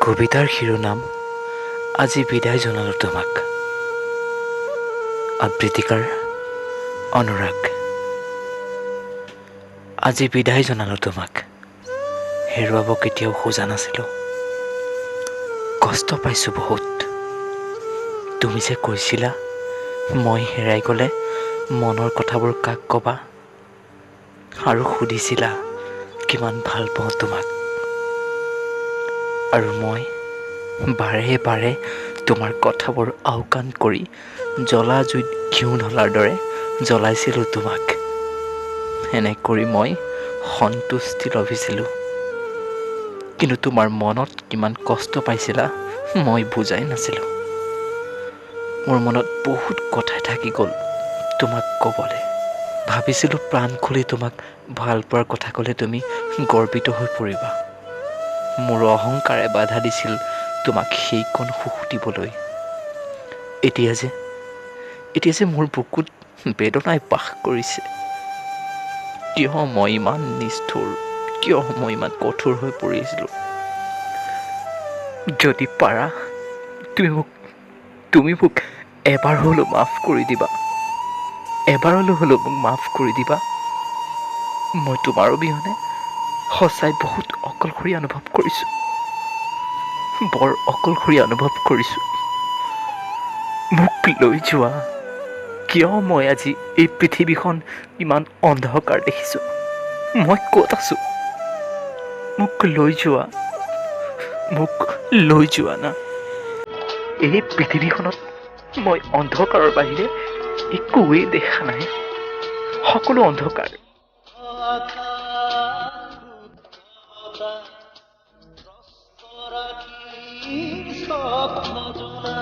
কবিতাৰ শিৰোনাম আজি বিদায় জনালোঁ তোমাক। আবৃত্তিকাৰ অনুৰাগ। আজি বিদায় জনালোঁ তোমাক, হেৰুৱাব কেতিয়াও খোজা নাছিলোঁ। কষ্ট পাইছোঁ বহুত। তুমি যে কৈছিলা মই হেৰাই গ'লে মনৰ কথাবোৰ কাক ক'বা, আৰু সুধিছিলা কিমান ভাল পাওঁ তোমাক। আৰু মই বাৰে বাৰে তোমাৰ কথাবোৰ আওকাণ কৰি জ্বলা জুইত ঘিউ ঢলাৰ দৰে জ্বলাইছিলোঁ তোমাক। এনে কৰি মই সন্তুষ্টি লভিছিলোঁ। কিন্তু তোমাৰ মনত কিমান কষ্ট পাইছিলা মই বুজাই নাছিলোঁ। মোৰ মনত বহুত কথাই থাকি গ'ল তোমাক ক'বলৈ। ভাবিছিলোঁ প্ৰাণ খুলি তোমাক ভাল পোৱাৰ কথা ক'লে তুমি গৰ্বিত হৈ পৰিবা। মোৰ অহংকাৰে বাধা দিছিল তোমাক সেইকণ সুখ দিবলৈ। এতিয়া যে মোৰ বুকুত বেদনাই বাস কৰিছে। কিয় মই ইমান নিষ্ঠুৰ, কিয় মই ইমান কঠোৰ হৈ পৰিছিলোঁ? যদি পাৰা তুমি মোক এবাৰ হ'লেও মাফ কৰি দিবা। এবাৰ হ'লেও মোক মাফ কৰি দিবা। মই তোমাৰ অবিহনে সঁচাই বহুত অকলশৰীয়া অনুভৱ কৰিছোঁ। বৰ অকলশৰীয়া অনুভৱ কৰিছোঁ। মোক লৈ যোৱা। কিয় মই আজি এই পৃথিৱীখন ইমান অন্ধকাৰ দেখিছোঁ? মই ক'ত আছোঁ? মোক লৈ যোৱা। মোক লৈ যোৱা না। এই পৃথিৱীখনত মই অন্ধকাৰৰ বাহিৰে একোৱেই দেখা নাই। সকলো অন্ধকাৰ। স্বপ্ন জোনা